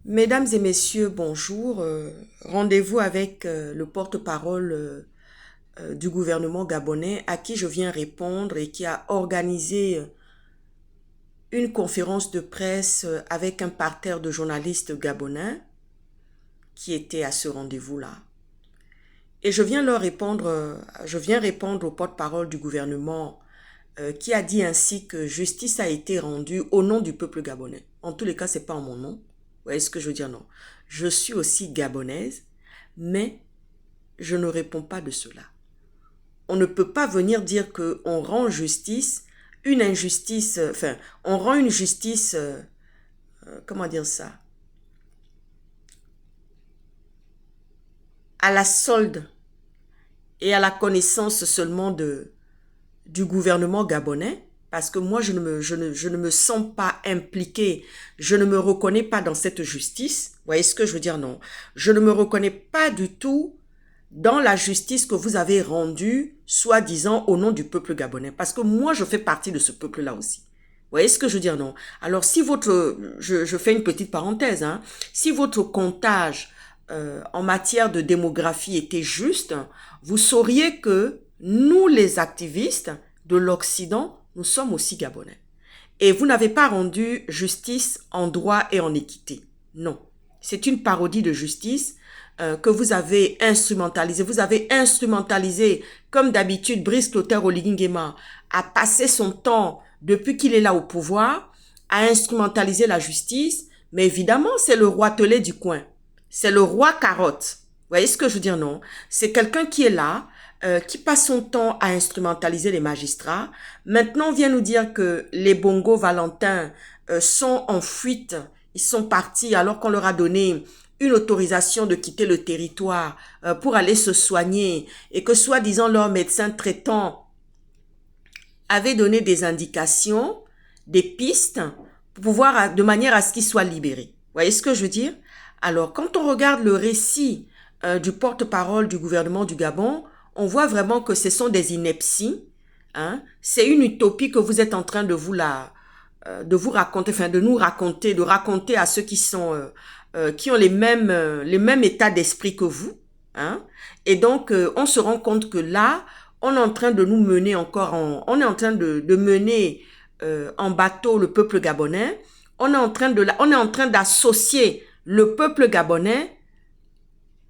Mesdames et messieurs, bonjour. Rendez-vous avec le porte-parole du gouvernement gabonais à qui je viens répondre et qui a organisé une conférence de presse avec un parterre de journalistes gabonais qui étaient à ce rendez-vous-là. Et je viens répondre au porte-parole du gouvernement qui a dit ainsi que justice a été rendue au nom du peuple gabonais. En tous les cas, c'est pas en mon nom. Vous voyez ce que je veux dire? Non. Je suis aussi gabonaise, mais je ne réponds pas de cela. On ne peut pas venir dire qu'on rend justice, une injustice, on rend une justice, comment dire ça, à la solde et à la connaissance seulement du gouvernement gabonais, parce que moi, je ne me sens pas impliquée, je ne me reconnais pas dans cette justice. Vous voyez ce que je veux dire? Non. Je ne me reconnais pas du tout dans la justice que vous avez rendue, soi-disant, au nom du peuple gabonais. Parce que moi, je fais partie de ce peuple-là aussi. Vous voyez ce que je veux dire? Non. Alors, si je fais une petite parenthèse, hein, si votre comptage en matière de démographie était juste, vous sauriez que nous, les activistes de l'Occident, nous sommes aussi gabonais. Et vous n'avez pas rendu justice en droit et en équité. Non. C'est une parodie de justice que vous avez instrumentalisée. Vous avez instrumentalisé, comme d'habitude, Brice Clotaire Oligui Nguema a passé son temps, depuis qu'il est là au pouvoir, à instrumentaliser la justice. Mais évidemment, c'est le roi Telé du coin. C'est le roi carotte. Vous voyez ce que je veux dire, non? C'est quelqu'un qui est là, qui passe son temps à instrumentaliser les magistrats. Maintenant, on vient nous dire que les Bongo Valentin sont en fuite. Ils sont partis alors qu'on leur a donné une autorisation de quitter le territoire pour aller se soigner et que soi-disant leur médecin traitant avait donné des indications, des pistes pour pouvoir, de manière à ce qu'ils soient libérés. Vous voyez ce que je veux dire? Alors, quand on regarde le récit du porte-parole du gouvernement du Gabon, on voit vraiment que ce sont des inepties. Hein? C'est une utopie que vous êtes en train de vous raconter, enfin de nous raconter, de raconter à ceux qui ont les mêmes états d'esprit que vous. Hein? Et donc, on se rend compte que là, on est en train de nous mener on est en train de mener en bateau le peuple gabonais. On est en train d'associer le peuple gabonais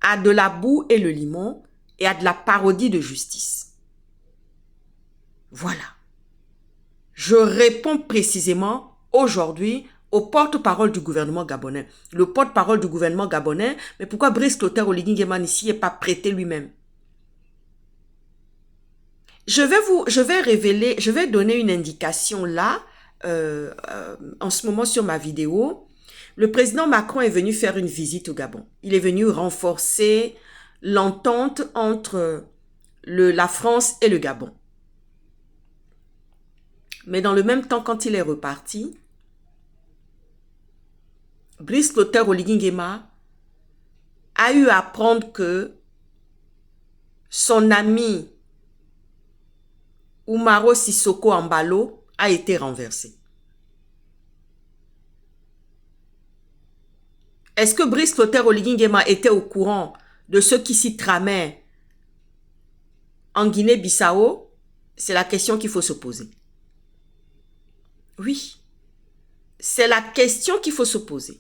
à de la boue et le limon et à de la parodie de justice. Voilà. Je réponds précisément aujourd'hui au porte-parole du gouvernement gabonais. Le porte-parole du gouvernement gabonais, mais pourquoi Brice Clotaire Oligui Nguema ici n'est pas prêté lui-même? Je vais donner une indication là, en ce moment sur ma vidéo. Le président Macron est venu faire une visite au Gabon. Il est venu renforcer l'entente entre la France et le Gabon. Mais dans le même temps, quand il est reparti, Brice Clotaire Oligui Nguema a eu à apprendre que son ami Umaro Sissoko Embalo a été renversé. Est-ce que Brice Clotaire Oligui Nguema était au courant de ce qui s'y tramait en Guinée-Bissau? C'est la question qu'il faut se poser. Oui, c'est la question qu'il faut se poser.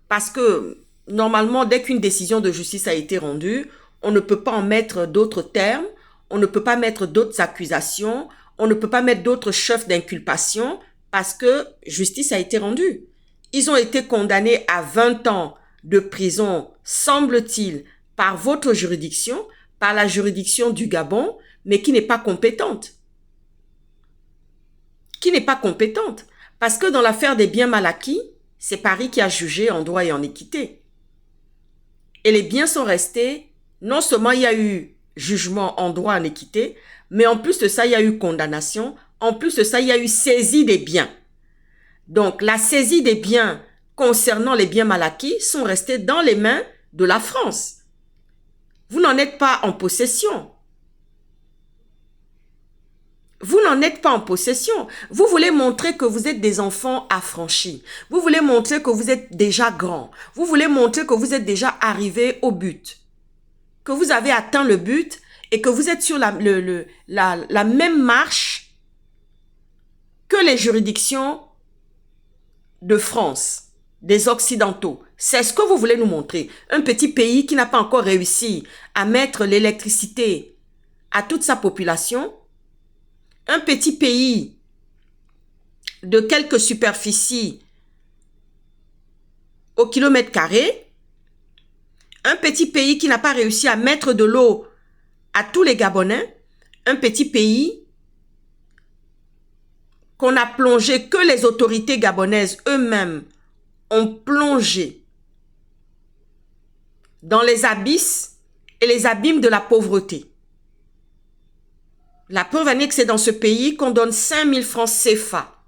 Parce que, normalement, dès qu'une décision de justice a été rendue, on ne peut pas en mettre d'autres termes, on ne peut pas mettre d'autres accusations, on ne peut pas mettre d'autres chefs d'inculpation parce que justice a été rendue. Ils ont été condamnés à 20 ans de prison, semble-t-il, par votre juridiction, par la juridiction du Gabon, mais qui n'est pas compétente. Qui n'est pas compétente. Parce que dans l'affaire des biens mal acquis, c'est Paris qui a jugé en droit et en équité. Et les biens sont restés, non seulement il y a eu jugement en droit et en équité, mais en plus de ça, il y a eu condamnation. En plus de ça, il y a eu saisie des biens. Donc, la saisie des biens concernant les biens mal acquis sont restés dans les mains de la France. Vous n'en êtes pas en possession. Vous n'en êtes pas en possession. Vous voulez montrer que vous êtes des enfants affranchis. Vous voulez montrer que vous êtes déjà grands. Vous voulez montrer que vous êtes déjà arrivé au but. Que vous avez atteint le but et que vous êtes sur la même marche que les juridictions de France, des Occidentaux. C'est ce que vous voulez nous montrer. Un petit pays qui n'a pas encore réussi à mettre l'électricité à toute sa population. Un petit pays de quelques superficies au kilomètre carré. Un petit pays qui n'a pas réussi à mettre de l'eau à tous les Gabonais. Un petit pays qu'on a plongé, que les autorités gabonaises eux-mêmes ont plongé dans les abysses et les abîmes de la pauvreté. La preuve en est que c'est dans ce pays qu'on donne 5 000 francs CFA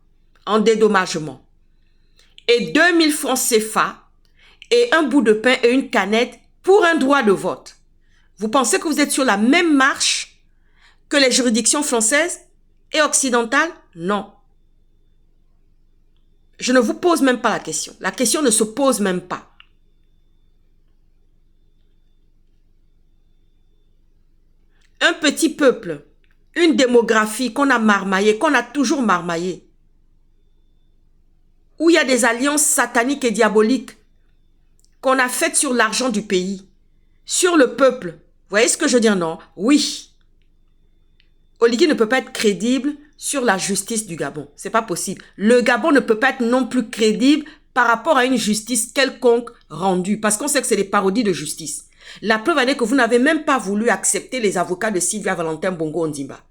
en dédommagement. Et 2 000 francs CFA et un bout de pain et une canette pour un droit de vote. Vous pensez que vous êtes sur la même marche que les juridictions françaises et occidentales? Non. Je ne vous pose même pas la question. La question ne se pose même pas. Un petit peuple, une démographie qu'on a marmaillée, qu'on a toujours marmaillée, où il y a des alliances sataniques et diaboliques qu'on a faites sur l'argent du pays, sur le peuple. Vous voyez ce que je veux dire, non? Oui. Oligui ne peut pas être crédible sur la justice du Gabon. C'est pas possible. Le Gabon ne peut pas être non plus crédible par rapport à une justice quelconque rendue, parce qu'on sait que c'est des parodies de justice. La preuve en est que vous n'avez même pas voulu accepter les avocats de Sylvia Valentin Bongo Ondimba.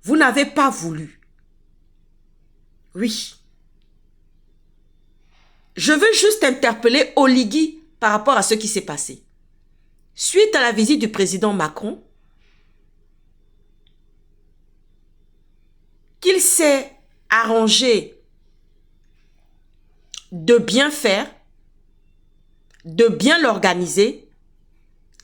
Vous n'avez pas voulu. Oui. Je veux juste interpeller Oligui par rapport à ce qui s'est passé. Suite à la visite du président Macron, qu'il s'est arrangé de bien faire, de bien l'organiser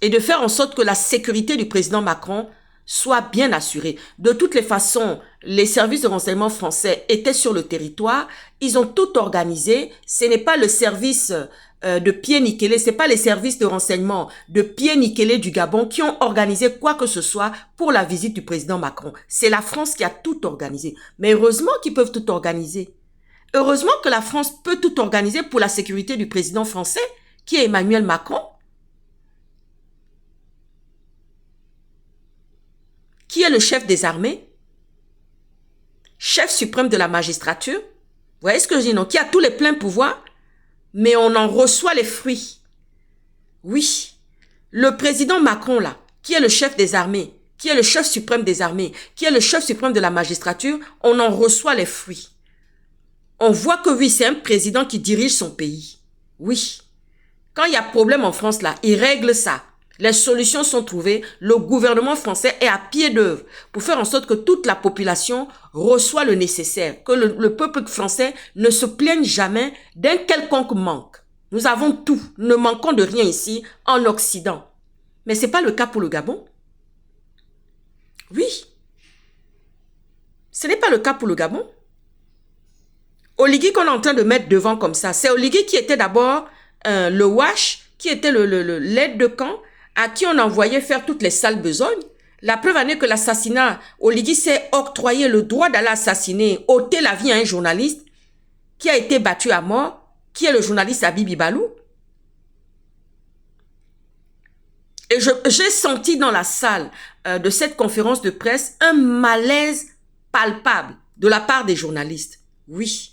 et de faire en sorte que la sécurité du président Macron soit bien assurée. De toutes les façons, les services de renseignement français étaient sur le territoire, ils ont tout organisé. Ce n'est pas le service de pied nickelé, ce n'est pas les services de renseignement de pied nickelé du Gabon qui ont organisé quoi que ce soit pour la visite du président Macron. C'est la France qui a tout organisé. Mais heureusement qu'ils peuvent tout organiser. Heureusement que la France peut tout organiser pour la sécurité du président français, qui est Emmanuel Macron, qui est le chef des armées, chef suprême de la magistrature. Vous voyez ce que je dis, non? Qui a tous les pleins pouvoirs, mais on en reçoit les fruits. Oui, le président Macron, là, qui est le chef des armées, qui est le chef suprême des armées, qui est le chef suprême de la magistrature, on en reçoit les fruits. On voit que oui, c'est un président qui dirige son pays. Oui. Quand il y a problème en France, là, il règle ça. Les solutions sont trouvées. Le gouvernement français est à pied d'œuvre pour faire en sorte que toute la population reçoit le nécessaire, que le peuple français ne se plaigne jamais d'un quelconque manque. Nous avons tout. Nous ne manquons de rien ici en Occident. Mais ce n'est pas le cas pour le Gabon. Oui. Ce n'est pas le cas pour le Gabon. Oligui qu'on est en train de mettre devant comme ça, c'est Oligui qui était d'abord le wash, qui était l'aide de camp, à qui on envoyait faire toutes les sales besognes. La preuve en est que l'assassinat, Oligui s'est octroyé le droit d'aller assassiner, ôter la vie à un journaliste qui a été battu à mort, qui est le journaliste Habibi Balou. Et j'ai senti dans la salle de cette conférence de presse un malaise palpable de la part des journalistes. Oui.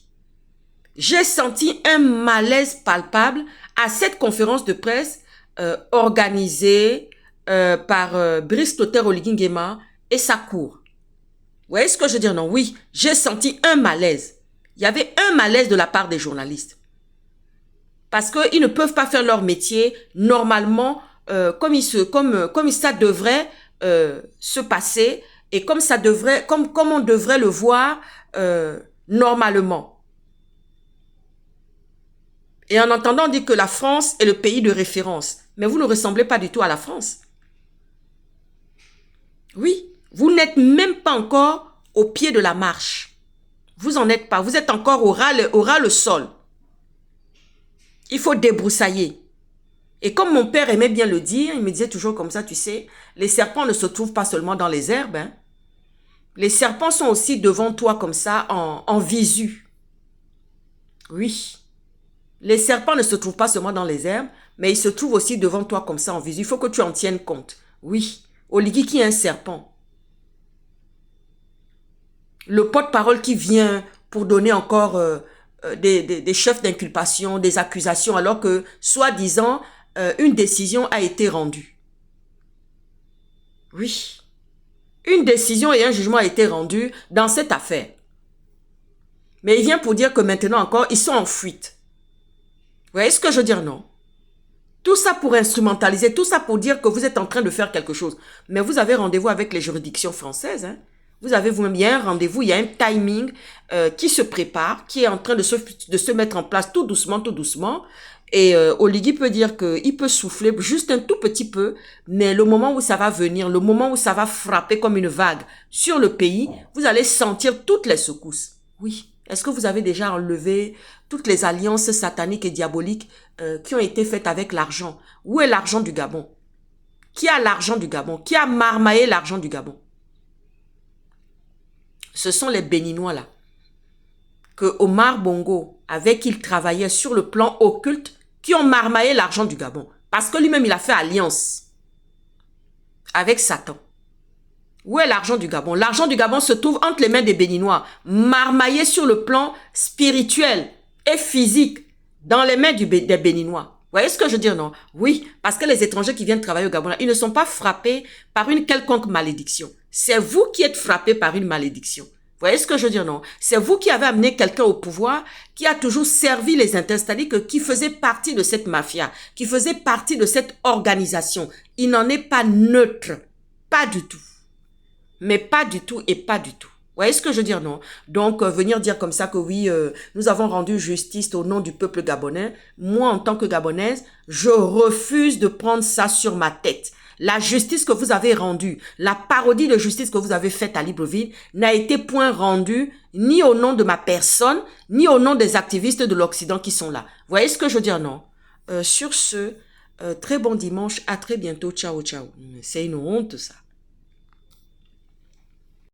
J'ai senti un malaise palpable à cette conférence de presse organisée par Brice Clotaire Oligui Nguema et sa cour. Vous voyez ce que je veux dire? Non, oui, j'ai senti un malaise. Il y avait un malaise de la part des journalistes. Parce qu'ils ne peuvent pas faire leur métier normalement comme ça devrait se passer et comme on devrait le voir normalement. Et en entendant, on dit que la France est le pays de référence. Mais vous ne ressemblez pas du tout à la France. Oui, vous n'êtes même pas encore au pied de la marche. Vous en êtes pas. Vous êtes encore au ras le sol. Il faut débroussailler. Et comme mon père aimait bien le dire, il me disait toujours comme ça, tu sais, les serpents ne se trouvent pas seulement dans les herbes. Hein. Les serpents sont aussi devant toi comme ça, en visu. Oui. Les serpents ne se trouvent pas seulement dans les herbes, mais ils se trouvent aussi devant toi comme ça en visu. Il faut que tu en tiennes compte. Oui. Oligui qui est un serpent. Le porte-parole qui vient pour donner encore des chefs d'inculpation, des accusations, alors que, soi-disant, une décision a été rendue. Oui. Une décision et un jugement a été rendu dans cette affaire. Mais il vient pour dire que maintenant encore, ils sont en fuite. Vous voyez ce que je veux dire, non? Tout ça pour instrumentaliser, tout ça pour dire que vous êtes en train de faire quelque chose. Mais vous avez rendez-vous avec les juridictions françaises. Hein? Vous avez vous-même, il y a un rendez-vous, il y a un timing qui se prépare, qui est en train de se mettre en place tout doucement, tout doucement. Et Oligui peut dire qu'il peut souffler juste un tout petit peu, mais le moment où ça va venir, le moment où ça va frapper comme une vague sur le pays, vous allez sentir toutes les secousses. Oui. Est-ce que vous avez déjà enlevé toutes les alliances sataniques et diaboliques qui ont été faites avec l'argent? Où est l'argent du Gabon? Qui a l'argent du Gabon? Qui a marmaillé l'argent du Gabon? Ce sont les Béninois là. Que Omar Bongo, avec qui il travaillait sur le plan occulte, qui ont marmaillé l'argent du Gabon. Parce que lui-même, il a fait alliance avec Satan. Où est l'argent du Gabon? L'argent du Gabon se trouve entre les mains des Béninois, marmaillé sur le plan spirituel et physique dans les mains des Béninois. Vous voyez ce que je veux dire, non? Oui, parce que les étrangers qui viennent travailler au Gabon, ils ne sont pas frappés par une quelconque malédiction. C'est vous qui êtes frappés par une malédiction. Vous voyez ce que je veux dire, non? C'est vous qui avez amené quelqu'un au pouvoir qui a toujours servi les intérêts, c'est-à-dire qui faisait partie de cette mafia, qui faisait partie de cette organisation. Il n'en est pas neutre. Pas du tout. Mais pas du tout et pas du tout. Vous voyez ce que je veux dire, non? Donc, venir dire comme ça que oui, nous avons rendu justice au nom du peuple gabonais. Moi, en tant que gabonaise, je refuse de prendre ça sur ma tête. La justice que vous avez rendue, la parodie de justice que vous avez faite à Libreville n'a été point rendue ni au nom de ma personne, ni au nom des activistes de l'Occident qui sont là. Vous voyez ce que je veux dire, non? Sur ce, très bon dimanche, à très bientôt, ciao, ciao. C'est une honte, ça.